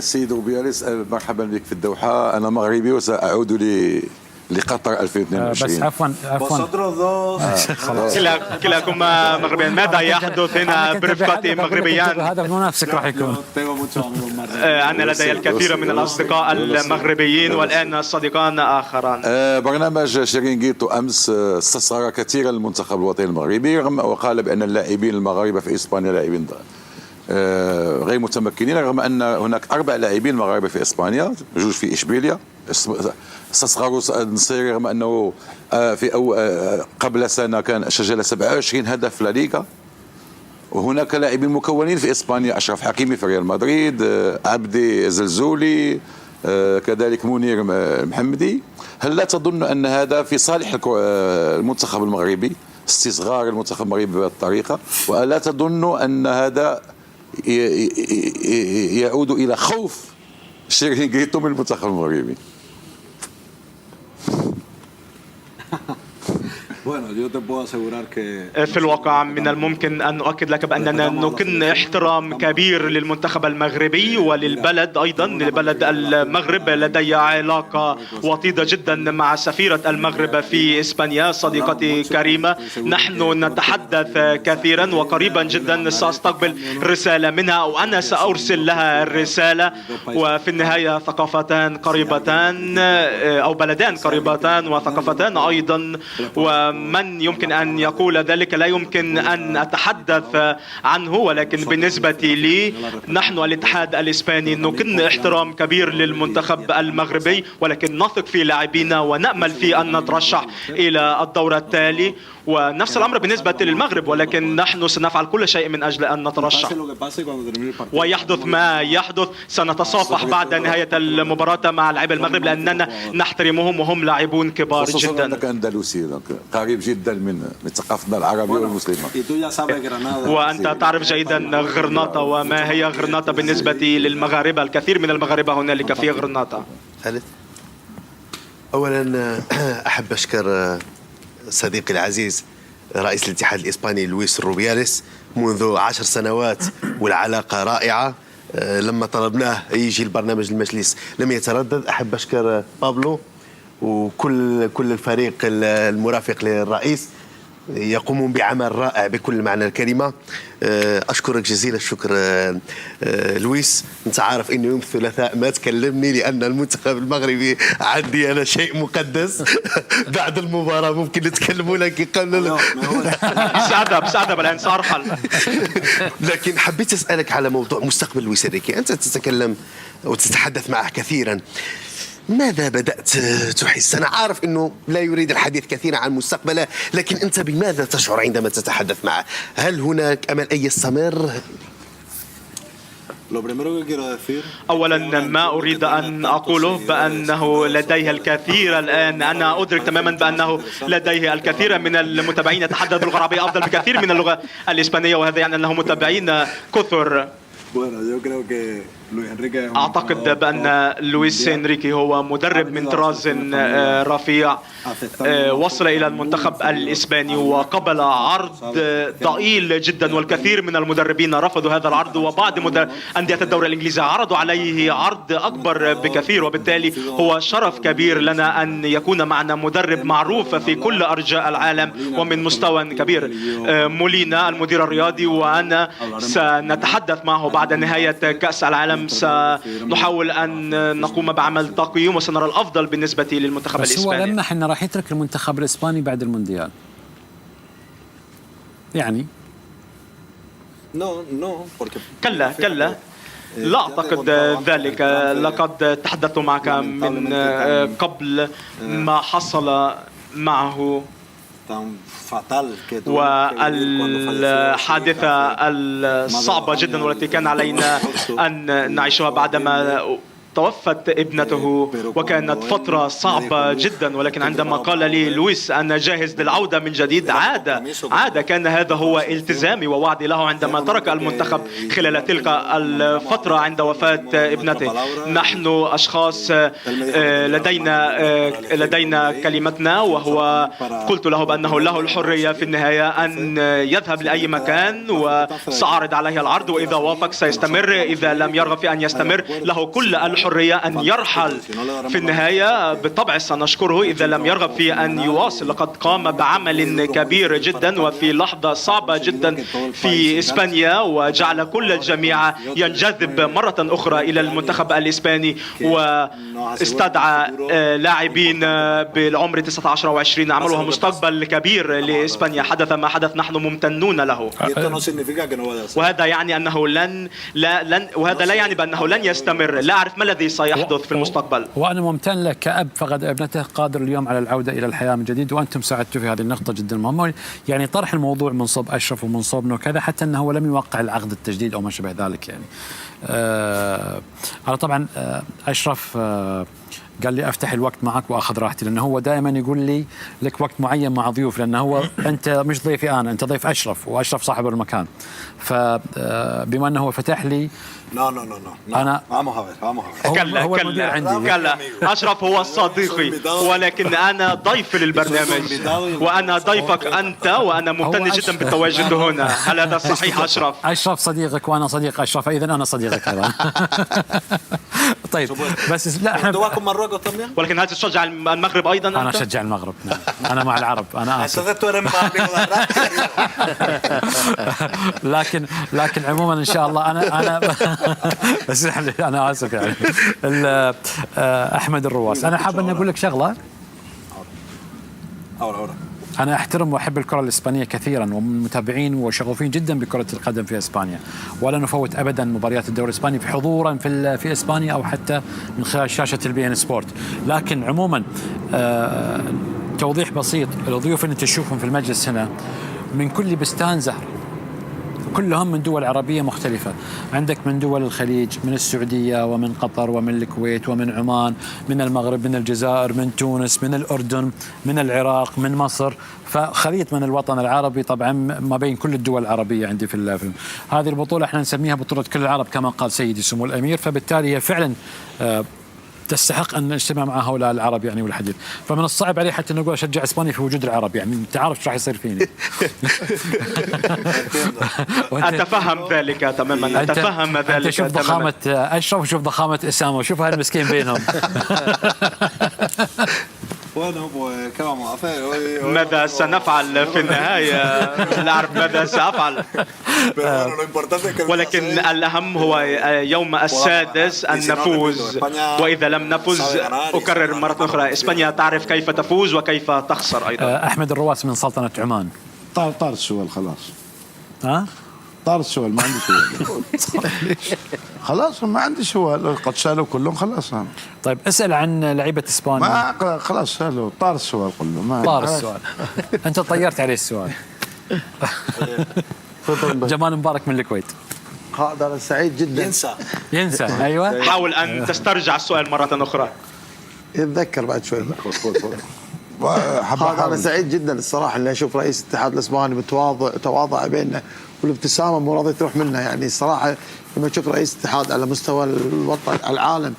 السيد روبياليس، مرحبا بك في الدوحة. أنا مغربي وسأعود لقطر 2022. بس عفوا كلاكما مغربيان. ماذا يحدث هنا برفقة مغربيان؟ هذا منافسك راح يكون. أنا لدي الكثير من الأصدقاء المغربيين والآن صديقان آخران. برنامج شيرينغيتو أمس استصغر كثيرا المنتخب الوطني المغربي، وقال بأن اللاعبين المغاربة في إسبانيا لاعبين غير متمكنين، رغم أن هناك 4 لاعبين مغاربة في إسبانيا، 2 في إشبيلية. استصغروا النصيري رغم أنه قبل سنة كان سجل 27 هدف لا ليغا. وهناك لاعبين مكونين في إسبانيا، أشرف حكيمي في ريال مدريد، عبدي زلزولي، كذلك منير محمدي. هل لا تظن أن هذا في صالح المنتخب المغربي، استصغار المنتخب المغربي بهذه الطريقة؟ وألا تظن أن هذا يعود إلى خوف شيرينغيتو من المنتخب المغربي؟ في الواقع من الممكن أن أؤكد لك بأننا نكن احترام كبير للمنتخب المغربي وللبلد أيضا. لبلد المغرب لدي علاقة وطيدة جدا مع سفيرة المغرب في إسبانيا صديقتي كريمة. نحن نتحدث كثيرا وقريبا جدا سأستقبل رسالة منها أو أنا سأرسل لها الرسالة. وفي النهاية ثقافتان قريبتان أو بلدان قريبتان وثقافتان أيضا، ومن يمكن أن يقول ذلك لا يمكن أن أتحدث عنه. ولكن بالنسبة لي نحن الاتحاد الإسباني نكن احترام كبير للمنتخب المغربي، ولكن نثق في لاعبينا ونأمل في أن نترشح إلى الدور التالي. ونفس الأمر بالنسبة للمغرب، ولكن نحن سنفعل كل شيء من أجل أن نترشح. ويحدث ما يحدث، سنتصافح بعد نهاية المباراة مع لاعبي المغرب لأننا نحترمهم وهم لاعبون كبار جدا. أنك أندلسي قريب جدا من ثقافتنا العربية والمسلمة. وأنت تعرف جيدا غرناطة وما هي غرناطة بالنسبة للمغاربة. الكثير من المغاربة هنالك في غرناطة. أولا أحب أشكر صديقي العزيز رئيس الاتحاد الإسباني لويس روبياليس منذ 10 سنوات، والعلاقة رائعة. لما طلبناه يجي البرنامج المجلس لم يتردد. أحب أشكر بابلو وكل الفريق المرافق للرئيس، يقومون بعمل رائع بكل معنى الكلمة. أشكرك جزيل الشكر لويس. أنت عارف إنه يوم الثلاثاء ما تكلمني لأن المنتخب المغربي عندي أنا شيء مقدس. بعد المباراة ممكن نتكلموا لك قبل. بسعادة الآن سأرحل. لكن حبيت أسألك على موضوع مستقبل لويس إنريكي. أنت تتكلم وتتحدث معه كثيرا، ماذا بدأت تحس؟ أنا عارف أنه لا يريد الحديث كثيرا عن مستقبله، لكن أنت بماذا تشعر عندما تتحدث معه؟ هل هناك أمل أن يستمر؟ أولا ما أريد أن أقوله بأنه لديه الكثير الآن. أنا أدرك تماما بأنه لديه الكثير من المتابعين يتحدث باللغة العربية أفضل بكثير من اللغة الإسبانية، وهذا يعني أنه متابعين كثر. أعتقد بأن لويس إنريكي هو مدرب من طراز رفيع. وصل إلى المنتخب الإسباني وقبل عرض ضئيل جدا، والكثير من المدربين رفضوا هذا العرض، وبعض أندية الدوري الإنجليزي عرضوا عليه عرض أكبر بكثير. وبالتالي هو شرف كبير لنا أن يكون معنا مدرب معروف في كل أرجاء العالم ومن مستوى كبير. مولينا المدير الرياضي وأنا سنتحدث معه بعد نهاية كأس العالم. سنحاول أن نقوم بعمل تقييم وسنرى الأفضل بالنسبة للمنتخب الإسباني. بس هو لمح أنه راح يترك المنتخب الإسباني بعد المونديال يعني. كلا لا أعتقد ذلك. لقد تحدثت معك من قبل ما حصل معه والحادثة الصعبة جدا والتي كان علينا أن نعيشها بعدما توفت ابنته وكانت فترة صعبة جدا، ولكن عندما قال لي لويس أنا جاهز للعودة من جديد عاد. كان هذا هو التزامي ووعدي له عندما ترك المنتخب خلال تلك الفترة عند وفاة ابنته. نحن أشخاص لدينا كلمتنا، وهو قلت له بأنه له الحرية في النهاية أن يذهب لأي مكان، وسأعرض عليه العرض، وإذا وافق سيستمر، إذا لم يرغب في أن يستمر له كل الحرية أن يرحل. في النهاية بالطبع سنشكره إذا لم يرغب في أن يواصل. لقد قام بعمل كبير جدا وفي لحظة صعبة جدا في إسبانيا، وجعل كل الجميع ينجذب مرة أخرى إلى المنتخب الإسباني، واستدعى لاعبين بالعمر 19 و20 عملوها مستقبل كبير لإسبانيا. حدث ما حدث نحن ممتنون له، وهذا يعني أنه وهذا لا يعني بأنه لن يستمر. لا أعرف ما الذي سيحدث في المستقبل. وأنا ممتن لك كأب فقد ابنته، قادر اليوم على العودة إلى الحياة من جديد، وأنتم ساعدتوا في هذه النقطة جدا مهمة، يعني طرح الموضوع من صوب أشرف ومن صوبنا وكذا، حتى أنه هو لم يوقع العقد التجديد أو ما شابه ذلك. يعني أنا طبعا أشرف قال لي أفتح الوقت معك وأخذ راحتي، لأنه هو دائما يقول لي لك وقت معين مع ضيوف، لأنه هو أنت مش ضيفي أنا، أنت ضيف أشرف، وأشرف صاحب المكان. فبما أنه هو فتح لي أنا هو المدير عندي. كلا أشرف هو صديقي، ولكن أنا ضيف للبرنامج، وأنا ضيفك أنت، وأنا ممتن جدا بالتواجد هنا. هل هذا صحيح أشرف؟ أشرف صديقك وأنا صديق أشرف، إذن أنا صديقك أيضا. طيب بس لا احنا ولكن هل تشجع المغرب أيضا أنت؟ أنا أشجع المغرب، نعم. أنا مع العرب، أنا آسف. لكن عموما إن شاء الله أنا بس أنا آسف يعني. أحمد الرواس، أنا حاب أن أقول لك شغلة. أنا أحترم وأحب الكرة الإسبانية كثيرا، ومن متابعين وشغوفين جدا بكرة القدم في إسبانيا، ولا نفوت أبدا مباريات الدوري الإسباني حضورا في إسبانيا أو حتى من خلال شاشة البي إن سبورت. لكن عموما توضيح بسيط، الضيوف اللي تشوفهم في المجلس هنا من كل بستان زهر، كلهم من دول عربية مختلفة. عندك من دول الخليج، من السعودية ومن قطر ومن الكويت ومن عمان، من المغرب، من الجزائر، من تونس، من الأردن، من العراق، من مصر، فخليط من الوطن العربي طبعا ما بين كل الدول العربية. عندي في الفيلم هذه البطولة احنا نسميها بطولة كل العرب كما قال سيدي سمو الأمير، فبالتالي هي فعلا تستحق أن نجتمع مع هؤلاء العرب يعني والحديث. فمن الصعب علي حتى نقول أشجع إسبانيا في وجود العرب، يعني أنت عارف ايش راح يصير فيني. أتفهم ذلك تماما، أتفهم ذلك. أنت شوف ضخامة أشرف وشوف ضخامة أسامة وشوف هالمسكين بينهم. ماذا سنفعل في النهاية؟ لا أعرف ماذا سأفعل، ولكن الأهم هو يوم السادس أن نفوز، وإذا لم نفوز أكرر مرة أخرى إسبانيا تعرف كيف تفوز وكيف تخسر أيضا. أحمد الرواس من سلطنة عمان. طار السؤال خلاص. ها؟ طار السؤال، ما عندي سؤال. خلاص ما عندي سؤال، قد سألوا كلهم خلاص. طيب اسأل عن لعيبة إسبانيا. ما خلاص سألوا، طار السؤال كله. ما طار السؤال. أنت طيرت عليه السؤال. جمال مبارك من الكويت. هذا سعيد جدا. ينسى أيوة. حاول أن تسترجع السؤال مرة أخرى. يتذكر بعد شوي. أنا سعيد جدا الصراحة أني أشوف رئيس الاتحاد الإسباني تواضع بيننا، والابتسامة مو راضية تروح منها. يعني الصراحة لما تشوف رئيس الاتحاد على مستوى الوطن العالم،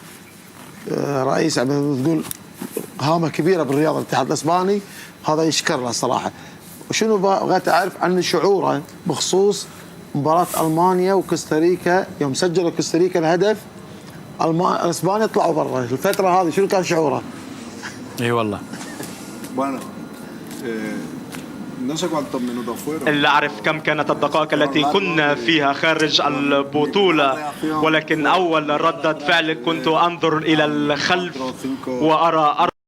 رئيس تقول هامة كبيرة بالرياضة الاتحاد الإسباني، هذا يشكر له صراحة. وشنو بغيت أعرف عن شعوره بخصوص مباراة ألمانيا وكوستاريكا، يوم سجلوا كوستاريكا الهدف إسبانيا طلعوا برا الفترة هذه، شنو كان شعوره؟ اي والله. لا أعرف كم كانت الدقائق التي كنا فيها خارج البطولة، ولكن أول ردة فعل كنت أنظر إلى الخلف وأرى